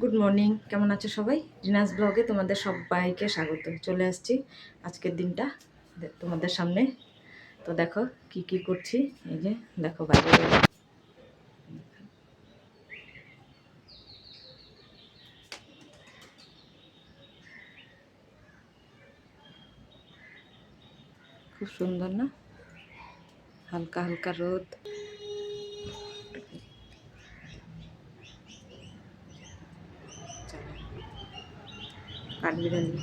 Good morning, কেমন আছো সবাই? রিনাস ব্লগে তোমাদের সবাইকে স্বাগত। চলে আসছি আজকের দিনটা তোমাদের সামনে। তো দেখো কি কি করছি। এই যে দেখো বাইরে খুব সুন্দর না, হালকা হালকা রোদ। কাঠবিড়ালি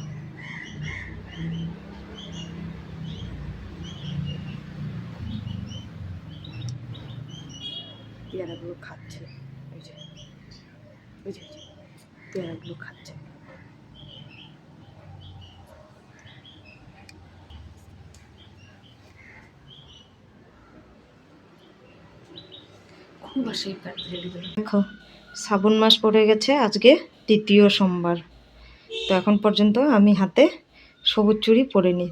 পেয়ারাগুলো খাচ্ছে, ওই যে ওই যে পেয়ারাগুলো খাচ্ছে। খুব আসে কাঠবিড়ালিগুলো। দেখো শ্রাবণ মাস পড়ে গেছে, আজকে তৃতীয় সোমবার। তো এখন পর্যন্ত আমি হাতে সবুজ চুড়ি পরিনি।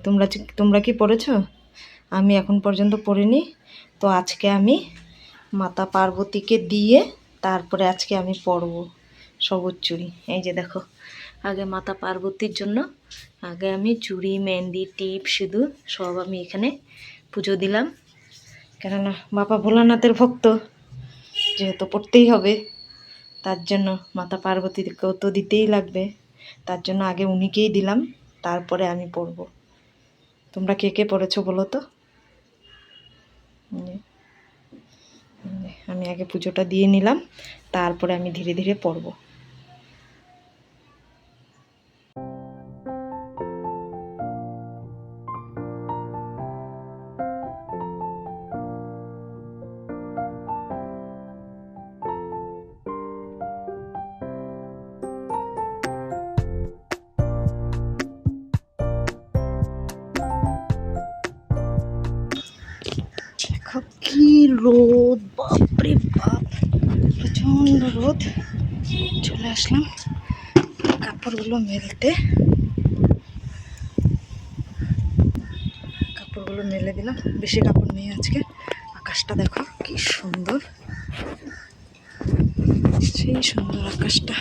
তোমরা কি পরেছো? আমি এখন পর্যন্ত পরিনি। তো আজকে আমি মাতা পার্বতীকে দিয়ে তারপরে আজকে আমি পরব সবুজ চুড়ি। এই যে দেখো, আগে মাতা পার্বতীর জন্য আগে আমি চুড়ি, মেহেন্দি, টিপ, সিঁদুর সব আমি এখানে পুজো দিলাম। কেননা বাবা ভোলানাথের ভক্ত, যেহেতু পড়তেই হবে, তার জন্য মাতা পার্বতীকেও তো দিতেই লাগবে। তার জন্য আগে উনিকেই দিলাম, তারপরে আমি পরব। তোমরা কে কে পড়েছো বলো তো? আমি আগে পুজোটা দিয়ে নিলাম, তারপরে আমি ধীরে ধীরে পড়ব। দেখো কি রোদ, বাপরে বাপ, প্রচন্ড রোদ। চলে আসলাম কাপড়গুলো মেলতে। কাপড়গুলো মেলে দিলাম, বেশি কাপড় নেই আজকে। আকাশটা দেখো কি সুন্দর, সেই সুন্দর আকাশটা।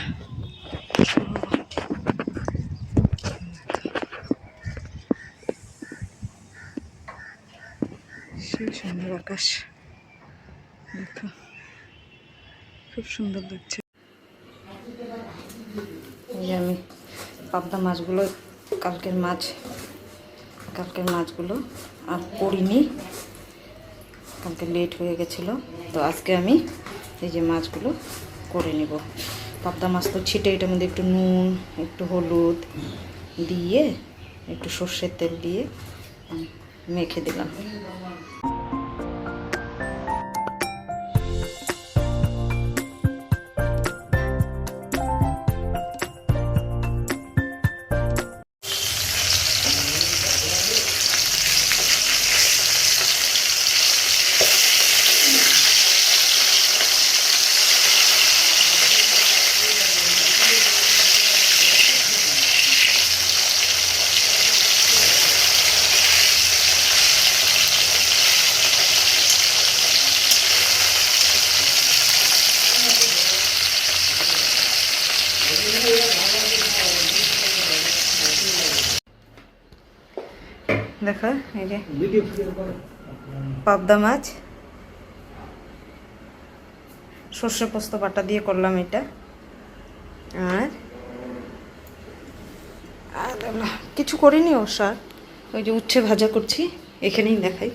সেই সুন্দর আকাশ দেখো, খুব সুন্দর লাগছে। এই আমি পাবদা মাছগুলো, কালকের মাছগুলো আর পড়িনি, কালকে লেট হয়ে গেছিলো। তো আজকে আমি এই যে মাছগুলো করে নেব। পাবদা মাছ তো ছিটে, এটার মধ্যে একটু নুন, একটু হলুদ দিয়ে, একটু সর্ষের তেল দিয়ে মেখে দিলাম। দেখো এই যে পাবদা মাছ সর্ষে পোস্ত বাটা দিয়ে করলাম এটা। আর কিছু করিনি অবশ্য, ওই যে উচ্ছে ভাজা করছি, এখানেই দেখাই।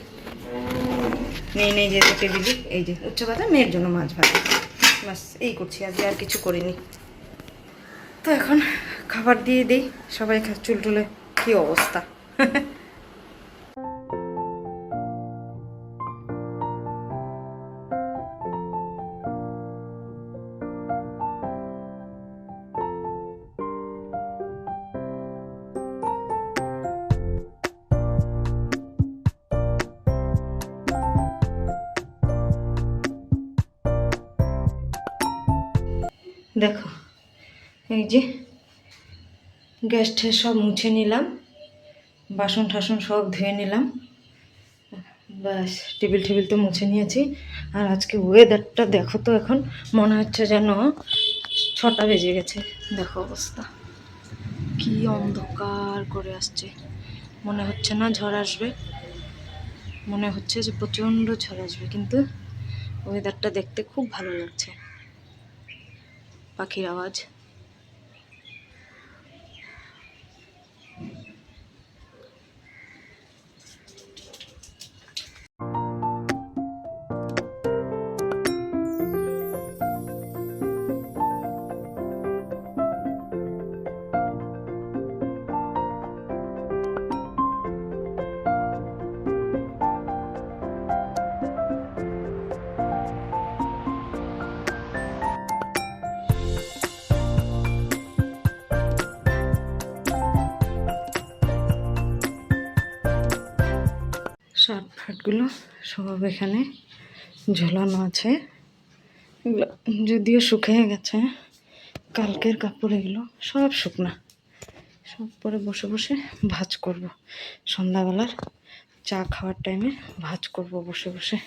নেই যে টেবিলে, এই যে উচ্ছে ভাজা, মেয়ের জন্য মাছ ভাজা, বাস এই করছি আজকে, আর কিছু করিনি। তো এখন খাবার দিয়ে দিই, সবাই চুল টুলে কী অবস্থা। দেখো এই যে গ্যাস ট্যাস সব মুছে নিলাম, বাসন টাসন সব ধুয়ে নিলাম, ব্যাস টেবিল তো মুছে নিয়েছি। আর আজকে ওয়েদারটা দেখো তো, এখন মনে হচ্ছে যেন 6টা বেজে গেছে, দেখো অবস্থা কি অন্ধকার করে আসছে। মনে হচ্ছে না ঝড় আসবে, মনে হচ্ছে যে প্রচণ্ড ঝড় আসবে, কিন্তু ওয়েদারটা দেখতে খুব ভালো লাগছে। পাখির আওয়াজ, শার্ট ফাটগুলো সব এখানে ঝোলানো আছে। এগুলো যদিও শুকিয়ে গেছে, কালকের কাপড় এগুলো সব শুকনা, সব পরে বসে বসে ভাঁজ করব। সন্ধ্যাবেলার চা খাওয়ার টাইমে ভাঁজ করব বসে বসে।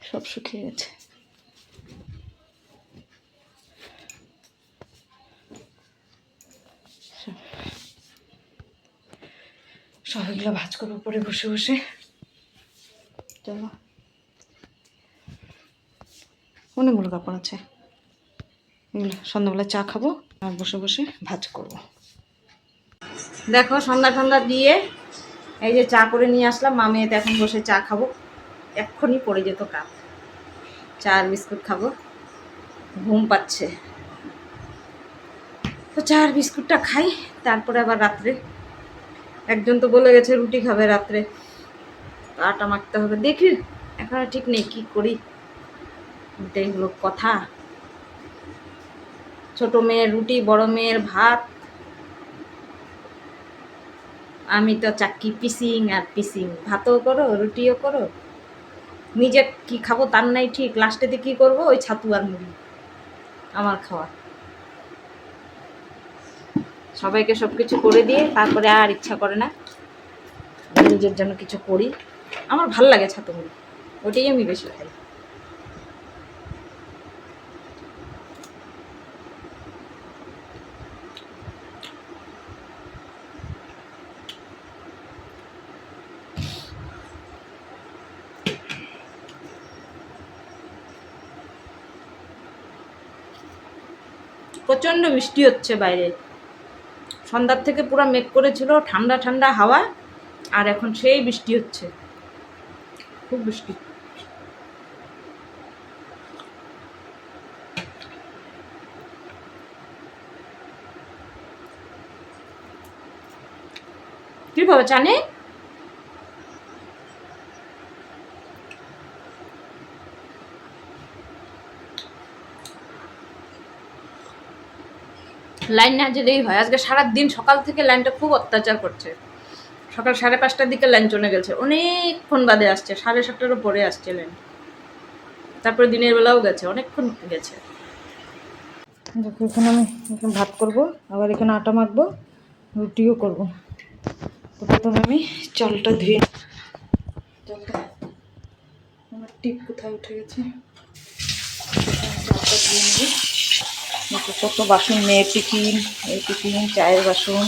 সব শুকিয়ে গেছে। সব এগুলো ভাঁজ করবো পরে বসে বসে। চলো, অনেকগুলো কাপড় আছে, এগুলো সন্ধ্যাবেলা চা খাবো আর বসে বসে ভাঁজ করব। দেখো সন্ধ্যা ঠান্ডা দিয়ে এই যে চা করে নিয়ে আসলাম, মা মেয়েতে এখন বসে চা খাবো। এক্ষুনি পড়ে যেত কাপ, চা আর বিস্কুট খাবো, ঘুম পাচ্ছে তো চা আর বিস্কুটটা খাই। তারপরে আবার রাত্রে একজন তো বলে গেছে রুটি খাবে রাত্রে, আটা মাখতে হবে, দেখি এখন ঠিক নেই কি করি। এটাই হলো কথা। ছোট মেয়ের রুটি, বড় মেয়ের ভাত, আমি তো চাক্কি পিসিং আর পিসিং, ভাতও করো রুটিও করো, নিজে কি খাবো তার নাই ঠিক। লাস্টেতে কি করব, ওই ছাতু আর মুড়ি আমার খাওয়া। সবাইকে সব কিছু করে দিয়ে তারপরে আর ইচ্ছা করে না নিজের জন্য কিছু করি। আমার ভাল লাগে ছাতু মুড়ি, ওটাই আমি বেশি খাই। প্রচণ্ড বৃষ্টি হচ্ছে বাইরে, সন্ধ্যার থেকে পুরো মেঘ করেছিল, ঠান্ডা ঠান্ডা হাওয়া, আর এখন সেই বৃষ্টি হচ্ছে, খুব বৃষ্টি। কি পাবে জানে, লাইন না যেলেই হয়। আজকে সারাদিন সকাল থেকে লাইনটা খুব অত্যাচার করছে। সকাল 5:30টার দিকে লাইন চলে গেছে, অনেকক্ষণ বাদে আসছে, 7:30টারও পরে আসছে লাইন। তারপরে দিনের বেলাও গেছে, অনেকক্ষণ গেছে। দেখো এখানে আমি ভাত করব, আবার এখানে আটা মাখবো, রুটিও করব। তো প্রথমে আমি চালটা ধুয়ে, চালটা আমার টিপ কোথায় উঠে গেছে, চালটা ধুয়ে নেব। দেখো কত বাসন, মেয়ের টিফিন, এই টিফিন, চায়ের বাসন,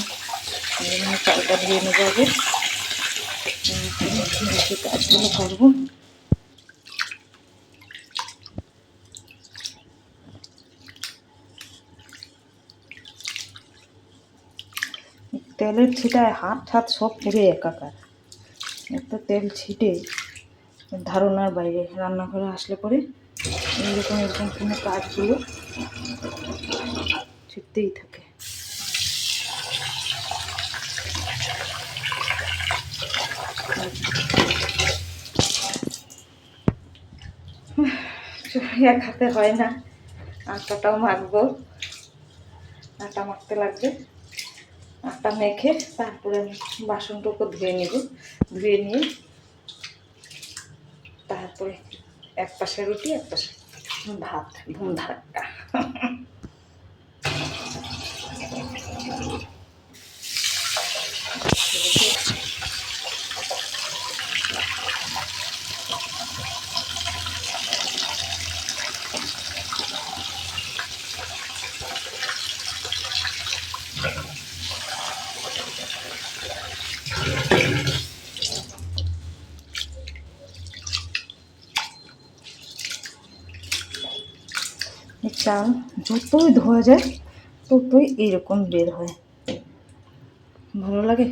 চালটা ধুয়ে নেবো আগে, কাজগুলো করবো। তেলের ছিটায় হাত হাত সব পুড়ে একাকার, এত তেল ছিটে ধারণার বাইরে। রান্নাঘরে আসলে পরে এইরকম এরকম কোনো কাজগুলো ছিটতেই থাকে। এক হাতে হয় না, আটাটাও মাখবো, আটা মাখতে লাগবে। আটা মেখে তারপরে আমি বাসনটুকু ধুয়ে নিব, ধুয়ে নিয়ে তারপরে এক পাশে রুটি এক পাশে ভাত, ধুমধারাক্কা। চাল যতই ধোয়া যায় ততই এইরকম বের হয়, ভালো লাগে।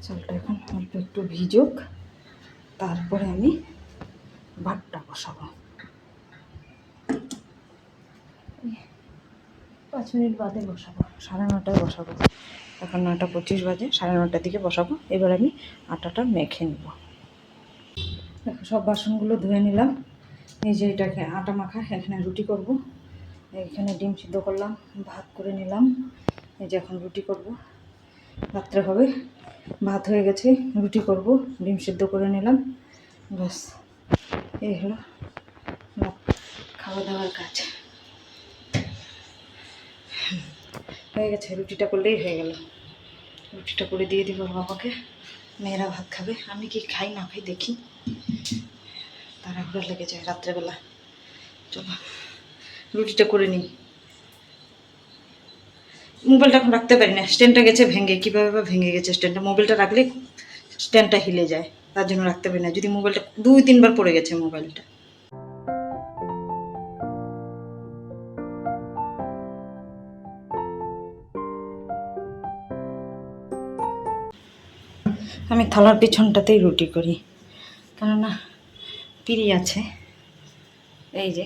চালটা এখন অল্প একটু ভিজুক, তারপরে আমি ভাতটা বসাবো। 5 মিনিট বাদে বসাবো, 9:30টায় বসাবো। এখন 9:25 বাজে, 9:30টার দিকে বসাবো। এবার আমি আটাটা মেখে নেব। দেখো সব বাসনগুলো ধুয়ে নিলাম। এই যে এটাকে আটা মাখা, এখানে রুটি করব। এখানে ডিম সিদ্ধ করলাম, ভাত করে নিলাম। এই যে এখন রুটি করব, রাত্রে হবে। ভাত হয়ে গেছে, রুটি করব, ডিম সিদ্ধ করে নিলাম। ব্যাস এই হলো খাওয়া দাওয়ার কাজ হয়ে গেছে। রুটিটা করলেই হয়ে গেল। রুটিটা করে দিয়ে দিব বাবাকে, মেয়েরা ভাত খাবে। আমি কি খাই না খাই দেখি, তাড়াহুড়ো লেগে যায় রাত্রেবেলা। চলো রুটিটা করে নিই। মোবাইলটা এখন রাখতে পারি না, স্ট্যান্ডটা গেছে ভেঙে। কীভাবে বা ভেঙে গেছে স্ট্যান্ডটা, মোবাইলটা রাখলে স্ট্যান্ডটা হিলে যায়, তার জন্য রাখতে পারি না। যদি মোবাইলটা 2-3 বার পড়ে গেছে মোবাইলটা। আমি থালার পিছনটাতেই রুটি করি, কেননা পিড়ি আছে। এই যে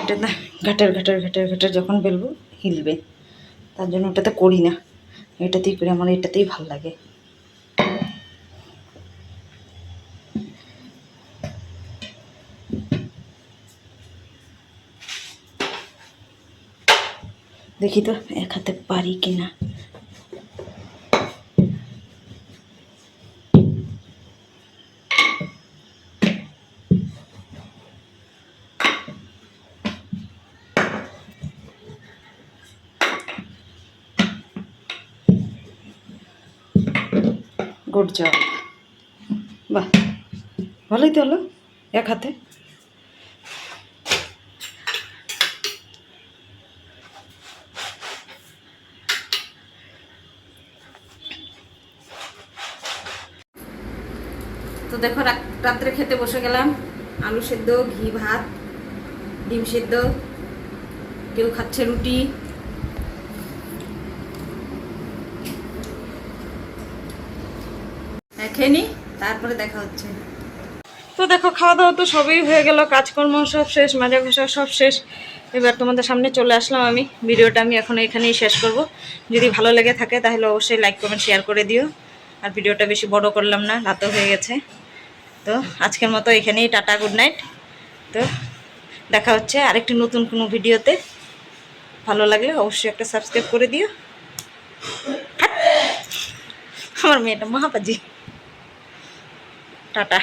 এটা না ঘাটার ঘাটার ঘাটার ঘাটার যখন বেলবো হিলবে, তার জন্য ওটাতে করি না, এটাতেই করি। আমার এটাতেই ভাল লাগে। দেখি তো এক হাতে পারি কিনা। গুড জব, বাহ, ভালোই তো হলো এক হাতে। তো দেখো রাত্রে খেতে বসে গেলাম। আলু সেদ্ধ, ঘি ভাত, ডিম সেদ্ধ, কেউ খাচ্ছে রুটি। খেয়ে নি, তারপরে দেখা হচ্ছে। তো দেখো খাওয়া দাওয়া তো সবই হয়ে গেল, কাজকর্ম সব শেষ, মাজা ঘষা সব শেষ। এবার তোমাদের সামনে চলে আসলাম আমি। ভিডিওটা আমি এখন এখানেই শেষ করব। যদি ভালো লেগে থাকে তাহলে অবশ্যই লাইক কমেন্ট শেয়ার করে দিও। আর ভিডিওটা বেশি বড় করলাম না, রাতও হয়ে গেছে। তো আজকের মতো এখানেই টাটা, গুড নাইট। তো দেখা হচ্ছে আরেকটি নতুন কোনো ভিডিওতে। ভালো লাগলে অবশ্যই একটা সাবস্ক্রাইব করে দিও। আমার মেয়েটা মহাপাজি। টাটা।